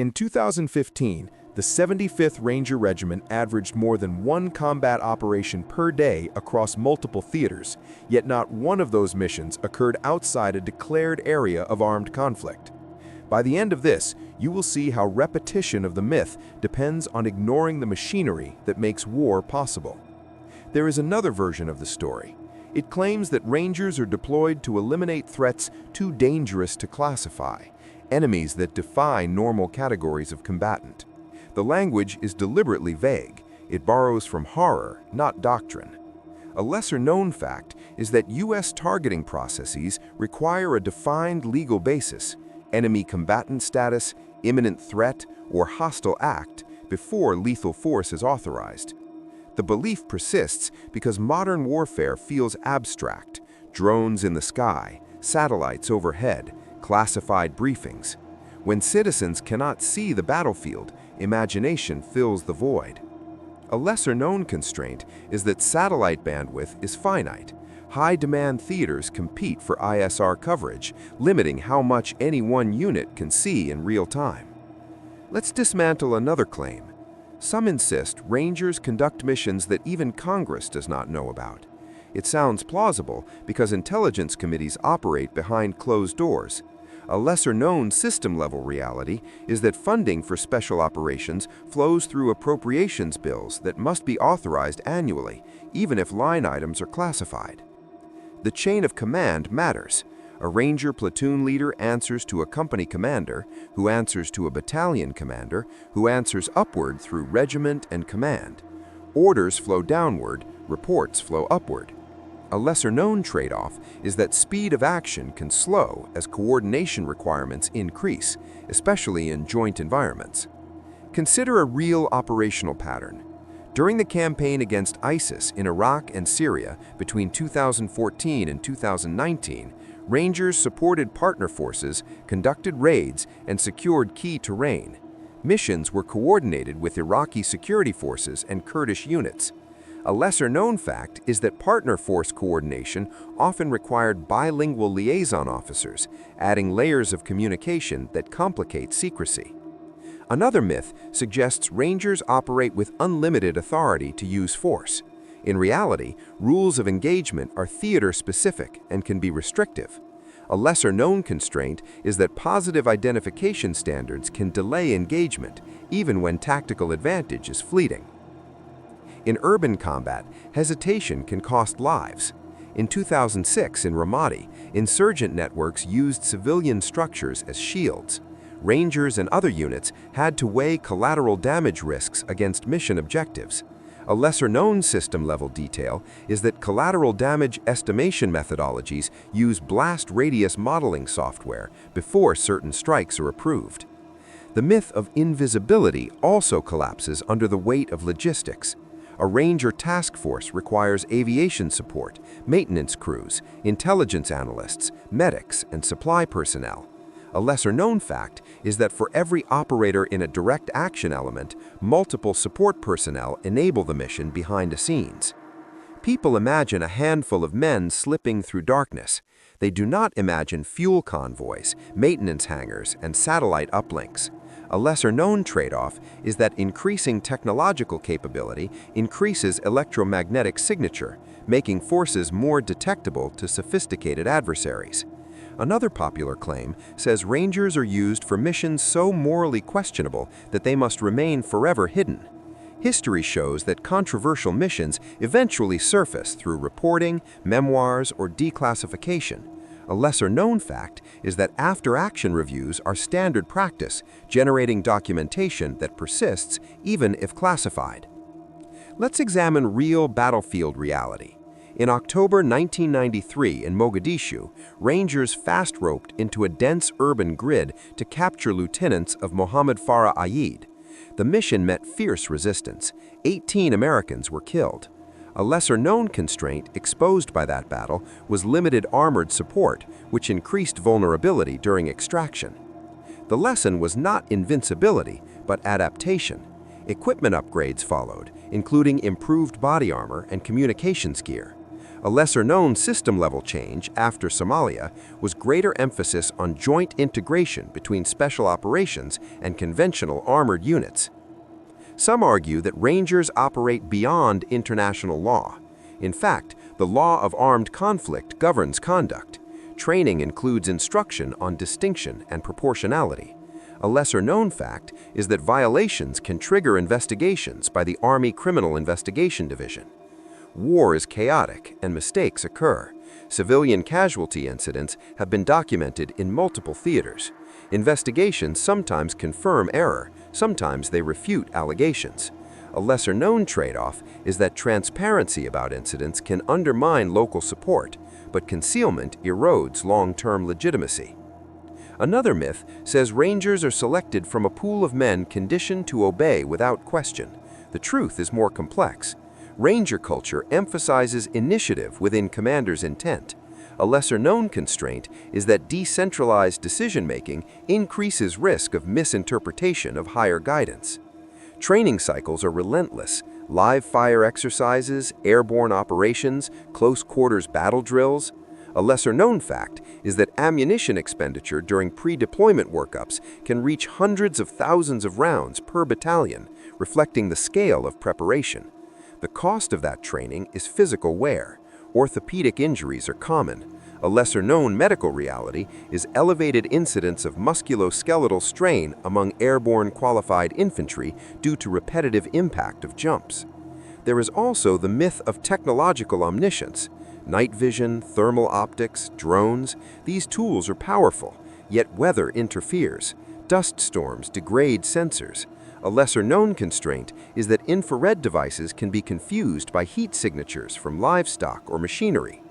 In 2015, the 75th Ranger Regiment averaged more than one combat operation per day across multiple theaters, yet not one of those missions occurred outside a declared area of armed conflict. By the end of this, you will see how repetition of the myth depends on ignoring the machinery that makes war possible. There is another version of the story. It claims that Rangers are deployed to eliminate threats too dangerous to classify, enemies that defy normal categories of combatant. The language is deliberately vague. It borrows from horror, not doctrine. A lesser-known fact is that U.S. targeting processes require a defined legal basis, enemy combatant status, imminent threat, or hostile act, before lethal force is authorized. The belief persists because modern warfare feels abstract: drones in the sky, satellites overhead, classified briefings. When citizens cannot see the battlefield, imagination fills the void. A lesser-known constraint is that satellite bandwidth is finite. High-demand theaters compete for ISR coverage, limiting how much any one unit can see in real time. Let's dismantle another claim. Some insist Rangers conduct missions that even Congress does not know about. It sounds plausible because intelligence committees operate behind closed doors. A lesser-known system-level reality is that funding for special operations flows through appropriations bills that must be authorized annually, even if line items are classified. The chain of command matters. A Ranger platoon leader answers to a company commander, who answers to a battalion commander, who answers upward through regiment and command. Orders flow downward, reports flow upward. A lesser-known trade-off is that speed of action can slow as coordination requirements increase, especially in joint environments. Consider a real operational pattern. During the campaign against ISIS in Iraq and Syria between 2014 and 2019, Rangers supported partner forces, conducted raids, and secured key terrain. Missions were coordinated with Iraqi security forces and Kurdish units. A lesser-known fact is that partner force coordination often required bilingual liaison officers, adding layers of communication that complicate secrecy. Another myth suggests Rangers operate with unlimited authority to use force. In reality, rules of engagement are theater-specific and can be restrictive. A lesser-known constraint is that positive identification standards can delay engagement, even when tactical advantage is fleeting. In urban combat, hesitation can cost lives. In 2006 in Ramadi, insurgent networks used civilian structures as shields. Rangers and other units had to weigh collateral damage risks against mission objectives. A lesser-known system-level detail is that collateral damage estimation methodologies use blast radius modeling software before certain strikes are approved. The myth of invisibility also collapses under the weight of logistics. A Ranger task force requires aviation support, maintenance crews, intelligence analysts, medics, and supply personnel. A lesser-known fact is that for every operator in a direct action element, multiple support personnel enable the mission behind the scenes. People imagine a handful of men slipping through darkness. They do not imagine fuel convoys, maintenance hangars, and satellite uplinks. A lesser-known trade-off is that increasing technological capability increases electromagnetic signature, making forces more detectable to sophisticated adversaries. Another popular claim says Rangers are used for missions so morally questionable that they must remain forever hidden. History shows that controversial missions eventually surface through reporting, memoirs, or declassification. A lesser-known fact is that after-action reviews are standard practice, generating documentation that persists even if classified. Let's examine real battlefield reality. In October 1993 in Mogadishu, Rangers fast-roped into a dense urban grid to capture lieutenants of Mohammed Farah Ayyad. The mission met fierce resistance. 18 Americans were killed. A lesser-known constraint exposed by that battle was limited armored support, which increased vulnerability during extraction. The lesson was not invincibility, but adaptation. Equipment upgrades followed, including improved body armor and communications gear. A lesser-known system-level change after Somalia was greater emphasis on joint integration between special operations and conventional armored units. Some argue that Rangers operate beyond international law. In fact, the law of armed conflict governs conduct. Training includes instruction on distinction and proportionality. A lesser-known fact is that violations can trigger investigations by the Army Criminal Investigation Division. War is chaotic and mistakes occur. Civilian casualty incidents have been documented in multiple theaters. Investigations sometimes confirm error, sometimes they refute allegations. A lesser-known trade-off is that transparency about incidents can undermine local support, but concealment erodes long-term legitimacy. Another myth says Rangers are selected from a pool of men conditioned to obey without question. The truth is more complex. Ranger culture emphasizes initiative within commander's intent. A lesser-known constraint is that decentralized decision-making increases risk of misinterpretation of higher guidance. Training cycles are relentless. Live fire exercises, airborne operations, close-quarters battle drills. A lesser-known fact is that ammunition expenditure during pre-deployment workups can reach hundreds of thousands of rounds per battalion, reflecting the scale of preparation. The cost of that training is physical wear. Orthopedic injuries are common. A lesser-known medical reality is elevated incidence of musculoskeletal strain among airborne qualified infantry due to repetitive impact of jumps. There is also the myth of technological omniscience. Night vision, thermal optics, drones, these tools are powerful, yet weather interferes. Dust storms degrade sensors. A lesser-known constraint is that infrared devices can be confused by heat signatures from livestock or machinery.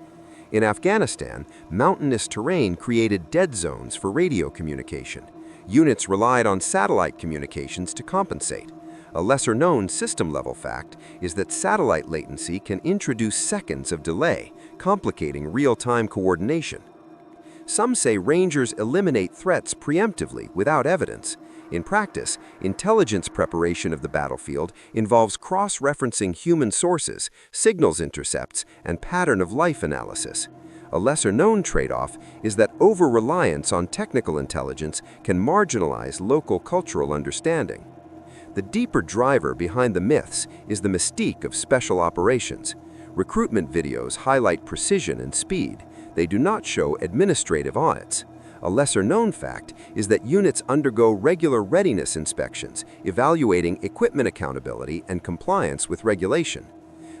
In Afghanistan, mountainous terrain created dead zones for radio communication. Units relied on satellite communications to compensate. A lesser-known system-level fact is that satellite latency can introduce seconds of delay, complicating real-time coordination. Some say Rangers eliminate threats preemptively without evidence. In practice, intelligence preparation of the battlefield involves cross-referencing human sources, signals intercepts, and pattern-of-life analysis. A lesser-known trade-off is that over-reliance on technical intelligence can marginalize local cultural understanding. The deeper driver behind the myths is the mystique of special operations. Recruitment videos highlight precision and speed. They do not show administrative audits. A lesser-known fact is that units undergo regular readiness inspections, evaluating equipment accountability and compliance with regulation.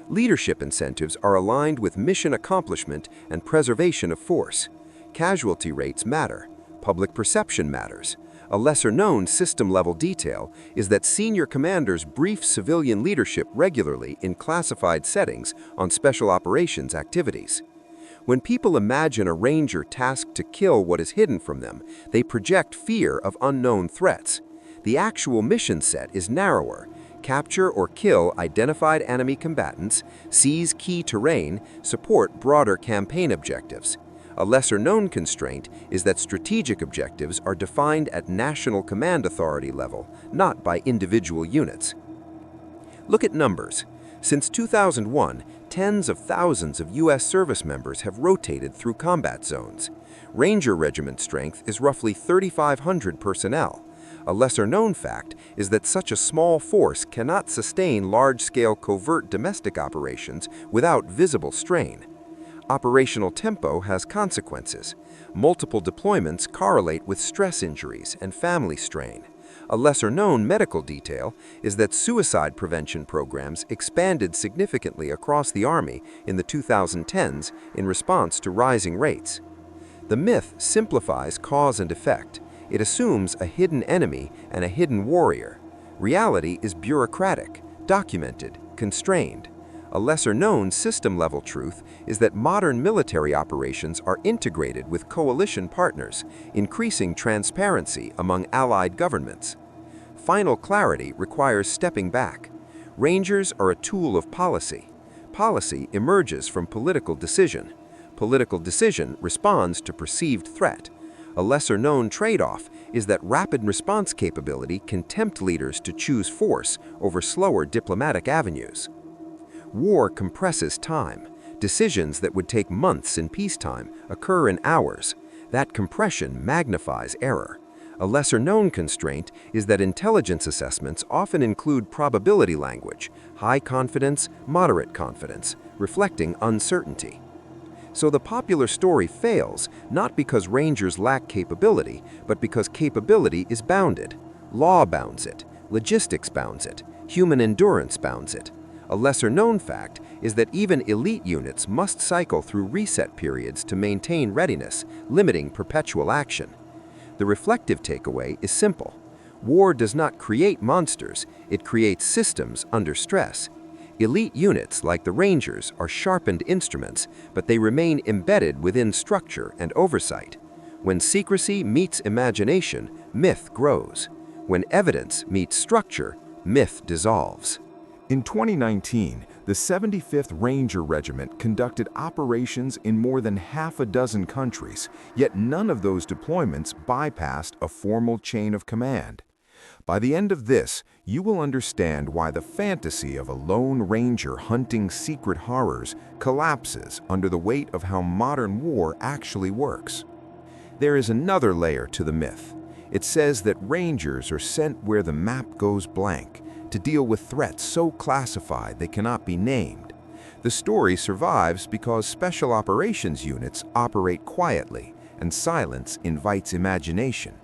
Leadership incentives are aligned with mission accomplishment and preservation of force. Casualty rates matter. Public perception matters. A lesser-known system-level detail is that senior commanders brief civilian leadership regularly in classified settings on special operations activities. When people imagine a Ranger tasked to kill what is hidden from them, they project fear of unknown threats. The actual mission set is narrower. Capture or kill identified enemy combatants, seize key terrain, support broader campaign objectives. A lesser-known constraint is that strategic objectives are defined at national command authority level, not by individual units. Look at numbers. Since 2001, tens of thousands of U.S. service members have rotated through combat zones. Ranger regiment strength is roughly 3,500 personnel. A lesser-known fact is that such a small force cannot sustain large-scale covert domestic operations without visible strain. Operational tempo has consequences. Multiple deployments correlate with stress injuries and family strain. A lesser-known medical detail is that suicide prevention programs expanded significantly across the Army in the 2010s in response to rising rates. The myth simplifies cause and effect. It assumes a hidden enemy and a hidden warrior. Reality is bureaucratic, documented, constrained. A lesser-known system-level truth is that modern military operations are integrated with coalition partners, increasing transparency among allied governments. Final clarity requires stepping back. Rangers are a tool of policy. Policy emerges from political decision. Political decision responds to perceived threat. A lesser-known trade-off is that rapid response capability can tempt leaders to choose force over slower diplomatic avenues. War compresses time. Decisions that would take months in peacetime occur in hours. That compression magnifies error. A lesser-known constraint is that intelligence assessments often include probability language, high confidence, moderate confidence, reflecting uncertainty. So the popular story fails not because Rangers lack capability, but because capability is bounded. Law bounds it, logistics bounds it, human endurance bounds it. A lesser-known fact is that even elite units must cycle through reset periods to maintain readiness, limiting perpetual action. The reflective takeaway is simple. War does not create monsters, it creates systems under stress. Elite units, like the Rangers, are sharpened instruments, but they remain embedded within structure and oversight. When secrecy meets imagination, myth grows. When evidence meets structure, myth dissolves. In 2019, the 75th Ranger Regiment conducted operations in more than half a dozen countries, yet none of those deployments bypassed a formal chain of command. By the end of this, you will understand why the fantasy of a lone ranger hunting secret horrors collapses under the weight of how modern war actually works. There is another layer to the myth. It says that rangers are sent where the map goes blank, to deal with threats so classified they cannot be named. The story survives because special operations units operate quietly, and silence invites imagination.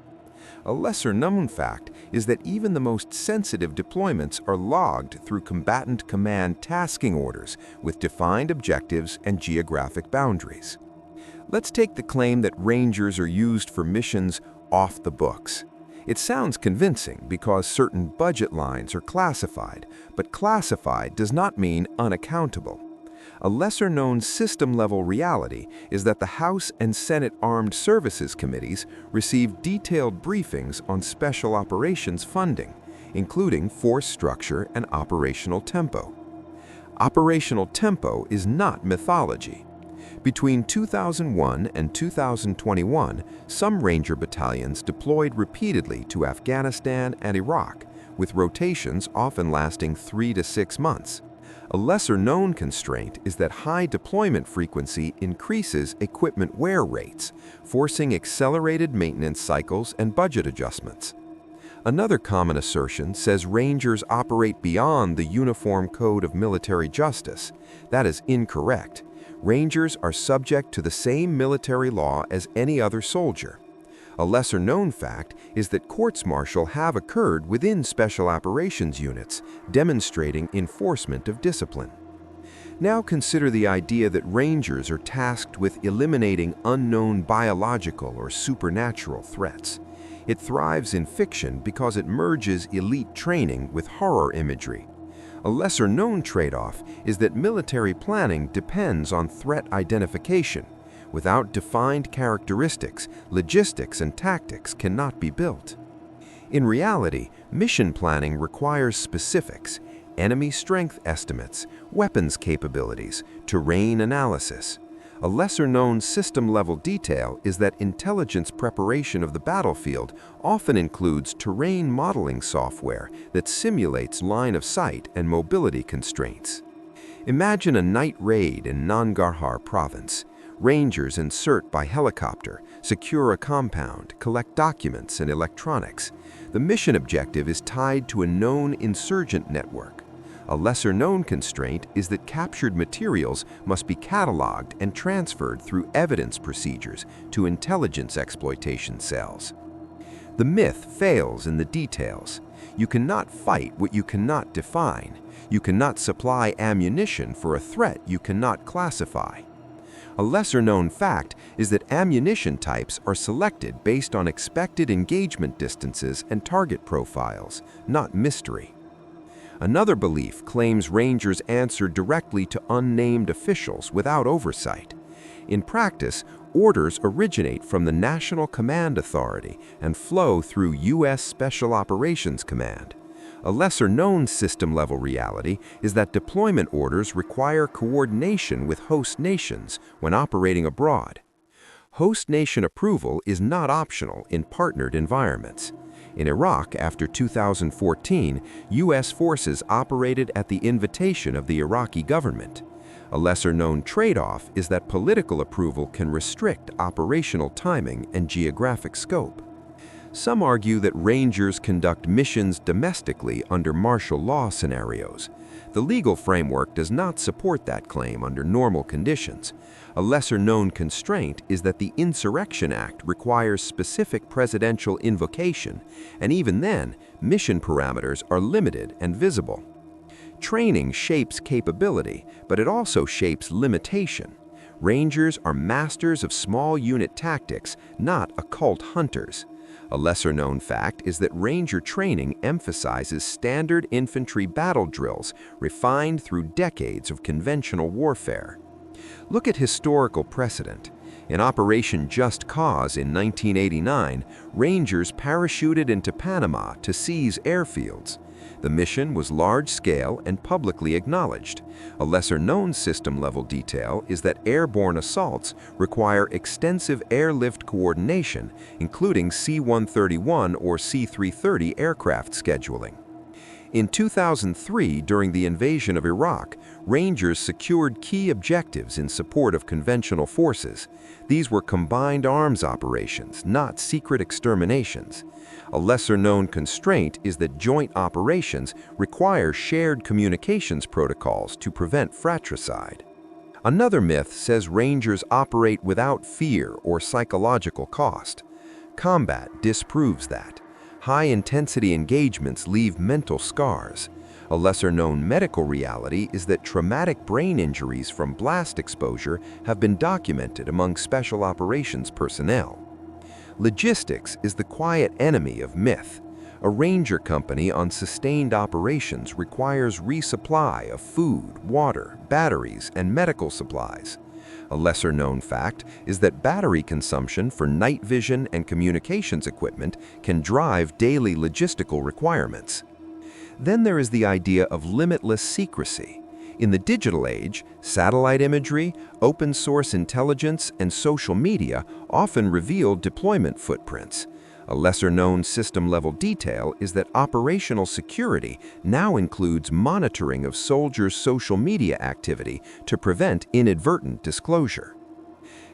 A lesser-known fact is that even the most sensitive deployments are logged through combatant command tasking orders with defined objectives and geographic boundaries. Let's take the claim that Rangers are used for missions off the books. It sounds convincing because certain budget lines are classified, but classified does not mean unaccountable. A lesser-known system-level reality is that the House and Senate Armed Services Committees receive detailed briefings on special operations funding, including force structure and operational tempo. Operational tempo is not mythology. Between 2001 and 2021, some Ranger battalions deployed repeatedly to Afghanistan and Iraq, with rotations often lasting 3 to 6 months. A lesser-known constraint is that high deployment frequency increases equipment wear rates, forcing accelerated maintenance cycles and budget adjustments. Another common assertion says Rangers operate beyond the Uniform Code of Military Justice. That is incorrect. Rangers are subject to the same military law as any other soldier. A lesser-known fact is that courts-martial have occurred within special operations units, demonstrating enforcement of discipline. Now consider the idea that Rangers are tasked with eliminating unknown biological or supernatural threats. It thrives in fiction because it merges elite training with horror imagery. A lesser-known trade-off is that military planning depends on threat identification. Without defined characteristics, logistics and tactics cannot be built. In reality, mission planning requires specifics, enemy strength estimates, weapons capabilities, terrain analysis. A lesser-known system-level detail is that intelligence preparation of the battlefield often includes terrain modeling software that simulates line of sight and mobility constraints. Imagine a night raid in Nangarhar province. Rangers insert by helicopter, secure a compound, collect documents and electronics. The mission objective is tied to a known insurgent network. A lesser-known constraint is that captured materials must be cataloged and transferred through evidence procedures to intelligence exploitation cells. The myth fails in the details. You cannot fight what you cannot define. You cannot supply ammunition for a threat you cannot classify. A lesser-known fact is that ammunition types are selected based on expected engagement distances and target profiles, not mystery. Another belief claims Rangers answer directly to unnamed officials without oversight. In practice, orders originate from the National Command Authority and flow through U.S. Special Operations Command. A lesser-known system-level reality is that deployment orders require coordination with host nations when operating abroad. Host nation approval is not optional in partnered environments. In Iraq, after 2014, U.S. forces operated at the invitation of the Iraqi government. A lesser-known trade-off is that political approval can restrict operational timing and geographic scope. Some argue that Rangers conduct missions domestically under martial law scenarios. The legal framework does not support that claim under normal conditions. A lesser-known constraint is that the Insurrection Act requires specific presidential invocation, and even then, mission parameters are limited and visible. Training shapes capability, but it also shapes limitation. Rangers are masters of small unit tactics, not occult hunters. A lesser-known fact is that Ranger training emphasizes standard infantry battle drills refined through decades of conventional warfare. Look at historical precedent. In Operation Just Cause in 1989, Rangers parachuted into Panama to seize airfields. The mission was large-scale and publicly acknowledged. A lesser-known system-level detail is that airborne assaults require extensive airlift coordination, including C-131 or C-330 aircraft scheduling. In 2003, during the invasion of Iraq, Rangers secured key objectives in support of conventional forces. These were combined arms operations, not secret exterminations. A lesser-known constraint is that joint operations require shared communications protocols to prevent fratricide. Another myth says Rangers operate without fear or psychological cost. Combat disproves that. High-intensity engagements leave mental scars. A lesser-known medical reality is that traumatic brain injuries from blast exposure have been documented among special operations personnel. Logistics is the quiet enemy of myth. A Ranger company on sustained operations requires resupply of food, water, batteries, and medical supplies. A lesser-known fact is that battery consumption for night vision and communications equipment can drive daily logistical requirements. Then there is the idea of limitless secrecy. In the digital age, satellite imagery, open-source intelligence, and social media often reveal deployment footprints. A lesser-known system-level detail is that operational security now includes monitoring of soldiers' social media activity to prevent inadvertent disclosure.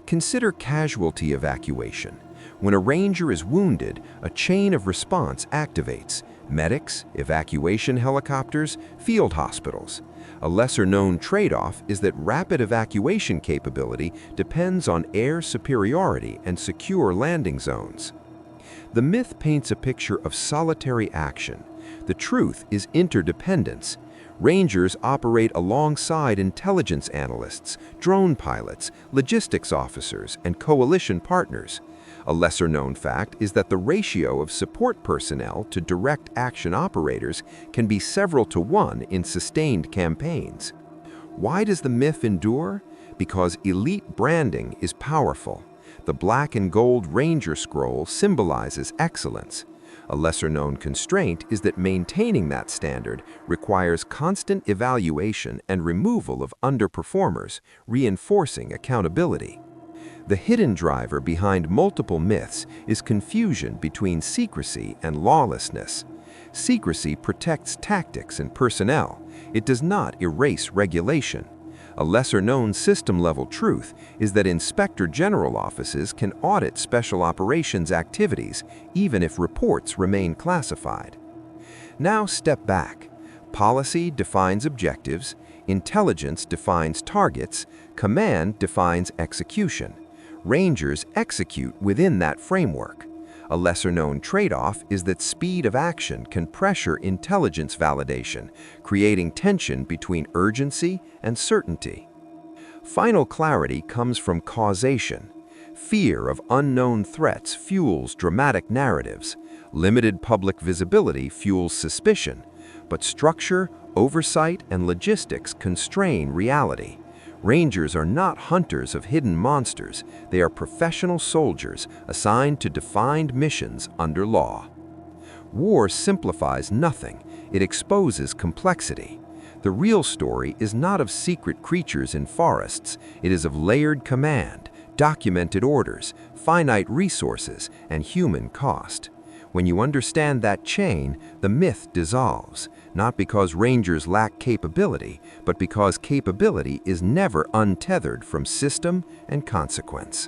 Consider casualty evacuation. When a Ranger is wounded, a chain of response activates: medics, evacuation helicopters, field hospitals. A lesser-known trade-off is that rapid evacuation capability depends on air superiority and secure landing zones. The myth paints a picture of solitary action. The truth is interdependence. Rangers operate alongside intelligence analysts, drone pilots, logistics officers, and coalition partners. A lesser-known fact is that the ratio of support personnel to direct action operators can be several to one in sustained campaigns. Why does the myth endure? Because elite branding is powerful. The black and gold Ranger scroll symbolizes excellence. A lesser-known constraint is that maintaining that standard requires constant evaluation and removal of underperformers, reinforcing accountability. The hidden driver behind multiple myths is confusion between secrecy and lawlessness. Secrecy protects tactics and personnel. It does not erase regulation. A lesser-known system-level truth is that Inspector General offices can audit special operations activities even if reports remain classified. Now step back. Policy defines objectives, intelligence defines targets, command defines execution. Rangers execute within that framework. A lesser-known trade-off is that speed of action can pressure intelligence validation, creating tension between urgency and certainty. Final clarity comes from causation. Fear of unknown threats fuels dramatic narratives. Limited public visibility fuels suspicion. But structure, oversight, and logistics constrain reality. Rangers are not hunters of hidden monsters. They are professional soldiers assigned to defined missions under law. War simplifies nothing. It exposes complexity. The real story is not of secret creatures in forests. It is of layered command, documented orders, finite resources, and human cost. When you understand that chain, the myth dissolves, not because Rangers lack capability, but because capability is never untethered from system and consequence.